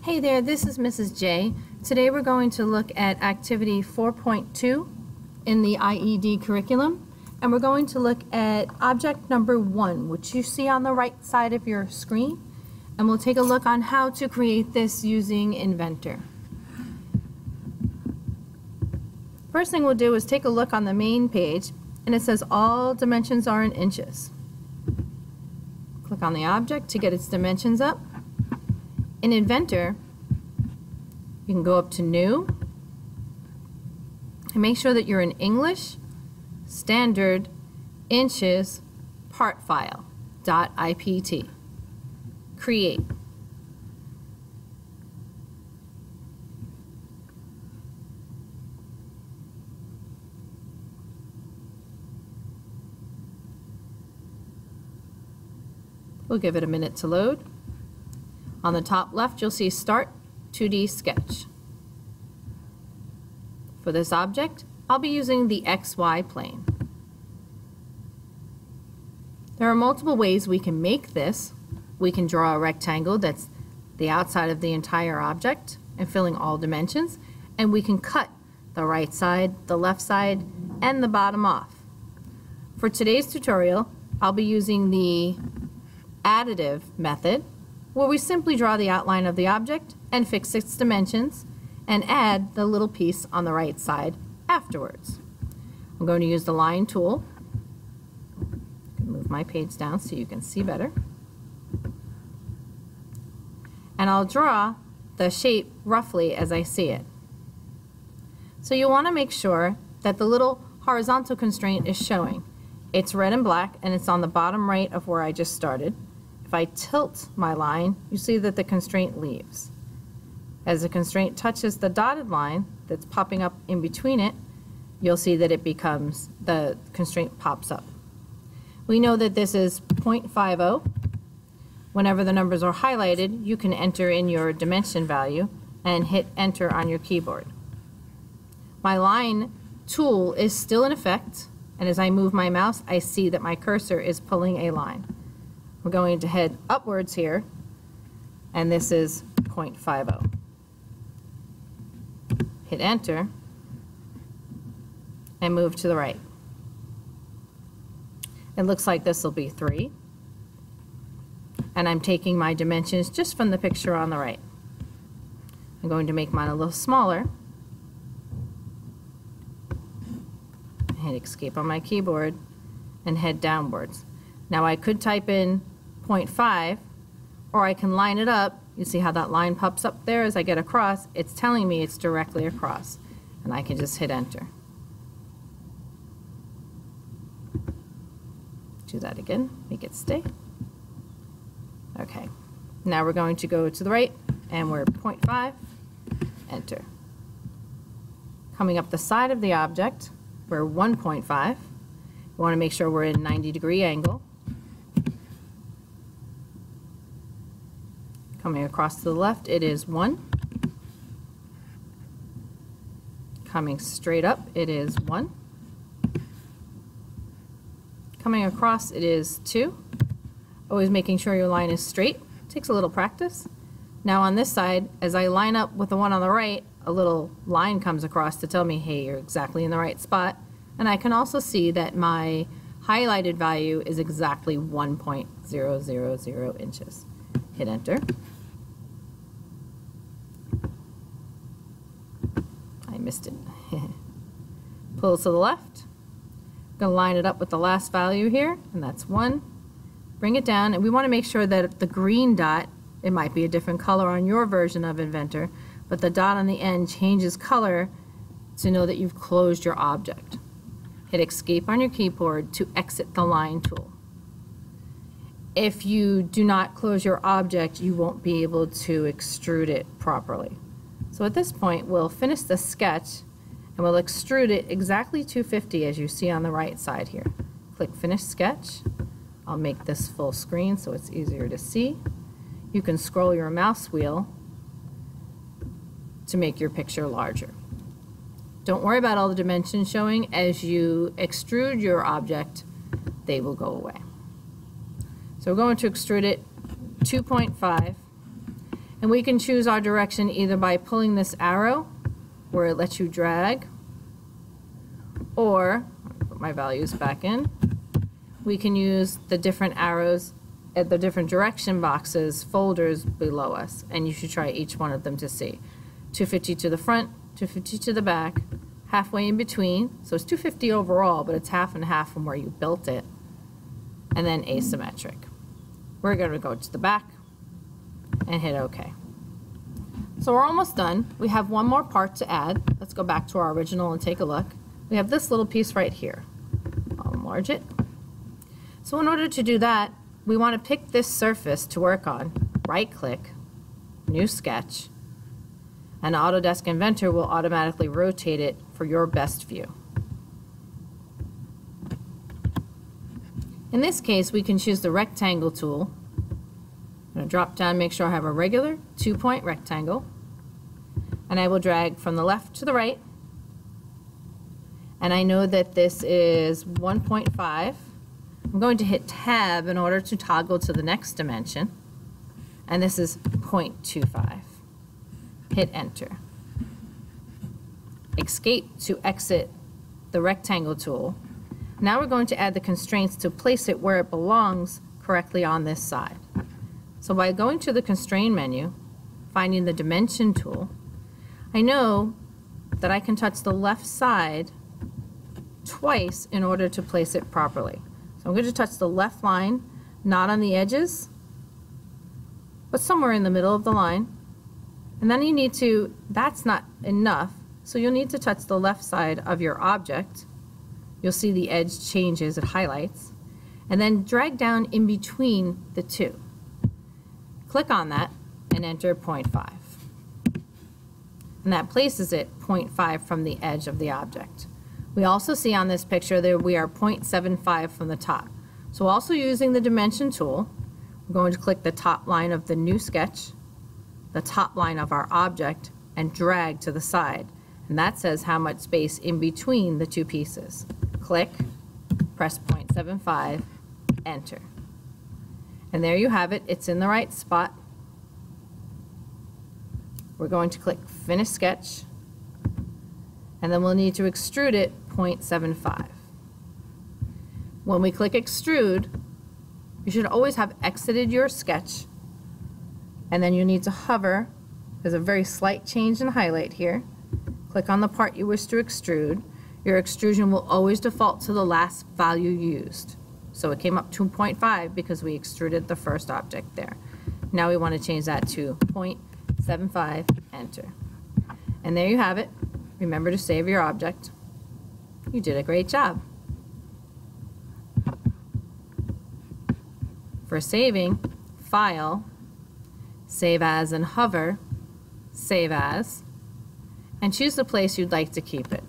Hey there, this is Mrs. J. Today we're going to look at activity 4.2 in the IED curriculum, and we're going to look at object number 1, which you see on the right side of your screen, and we'll take a look on how to create this using Inventor. First thing we'll do is take a look on the main page, and it says all dimensions are in inches. Click on the object to get its dimensions up. In Inventor, you can go up to New and make sure that you're in English, Standard, Inches, Part File, .ipt. Create. We'll give it a minute to load. On the top left, you'll see Start 2D Sketch. For this object, I'll be using the XY plane. There are multiple ways we can make this. We can draw a rectangle that's the outside of the entire object and filling all dimensions, and we can cut the right side, the left side, and the bottom off. For today's tutorial, I'll be using the additive method, where we simply draw the outline of the object and fix its dimensions and add the little piece on the right side afterwards. I'm going to use the line tool. Move my page down so you can see better. And I'll draw the shape roughly as I see it. So you want to make sure that the little horizontal constraint is showing. It's red and black, and it's on the bottom right of where I just started. If I tilt my line, you see that the constraint leaves. As the constraint touches the dotted line that's popping up in between it, you'll see that the constraint pops up. We know that this is 0.50. Whenever the numbers are highlighted, you can enter in your dimension value and hit enter on your keyboard. My line tool is still in effect, and as I move my mouse, I see that my cursor is pulling a line. We're going to head upwards here, and this is 0.50. Hit enter and move to the right. It looks like this will be 3, and I'm taking my dimensions just from the picture on the right. I'm going to make mine a little smaller. Hit escape on my keyboard and head downwards. Now I could type in 0.5, or I can line it up. You see how that line pops up there as I get across? It's telling me it's directly across, and I can just hit enter. Do that again, make it stay. Okay, now we're going to go to the right, and we're 0.5, enter. Coming up the side of the object, we're 1.5. We want to make sure we're in 90-degree angle. Coming across to the left, it is 1. Coming straight up, it is 1. Coming across, it is 2. Always making sure your line is straight. Takes a little practice. Now on this side, as I line up with the one on the right, a little line comes across to tell me, hey, you're exactly in the right spot. And I can also see that my highlighted value is exactly 1.000 inches. Hit enter. I missed it. Pull to the left. I'm going to line it up with the last value here, and that's 1. Bring it down, and we want to make sure that the green dot, it might be a different color on your version of Inventor, but the dot on the end changes color to know that you've closed your object. Hit escape on your keyboard to exit the line tool. If you do not close your object, you won't be able to extrude it properly. So at this point, we'll finish the sketch, and we'll extrude it exactly 250 as you see on the right side here. Click Finish Sketch. I'll make this full screen so it's easier to see. You can scroll your mouse wheel to make your picture larger. Don't worry about all the dimensions showing. As you extrude your object, they will go away. So we're going to extrude it 2.5. And we can choose our direction either by pulling this arrow where it lets you drag, or, put my values back in, we can use the different arrows at the different direction boxes, folders below us, and you should try each one of them to see. 250 to the front, 250 to the back, halfway in between, so it's 250 overall, but it's half and half from where you built it, and then asymmetric. We're going to go to the back and hit OK. So we're almost done. We have one more part to add. Let's go back to our original and take a look. We have this little piece right here. I'll enlarge it. So in order to do that, we want to pick this surface to work on. Right-click, New Sketch, and Autodesk Inventor will automatically rotate it for your best view. In this case, we can choose the Rectangle tool. I'm going to drop down, make sure I have a regular 2-point rectangle, and I will drag from the left to the right, and I know that this is 1.5. I'm going to hit Tab in order to toggle to the next dimension, and this is 0.25. Hit Enter. Escape to exit the Rectangle tool. Now we're going to add the constraints to place it where it belongs correctly on this side. So by going to the Constrain menu, finding the Dimension tool, I know that I can touch the left side twice in order to place it properly. So I'm going to touch the left line, not on the edges, but somewhere in the middle of the line. And then you need to, that's not enough, so you'll need to touch the left side of your object. You'll see the edge changes, it highlights, and then drag down in between the two. Click on that and enter 0.5. And that places it 0.5 from the edge of the object. We also see on this picture that we are 0.75 from the top. So also using the Dimension tool, we're going to click the top line of the New Sketch, the top line of our object, and drag to the side. And that says how much space in between the two pieces. Click, press 0.75, enter. And there you have it. It's in the right spot. We're going to click Finish Sketch, and then we'll need to extrude it 0.75. When we click Extrude, you should always have exited your sketch, and then you need to hover. There's a very slight change in highlight here. Click on the part you wish to extrude. Your extrusion will always default to the last value used. So it came up 2.5 because we extruded the first object there. Now we want to change that to 0.75, enter. And there you have it. Remember to save your object. You did a great job. For saving, File, Save As and hover, Save As, and choose the place you'd like to keep it.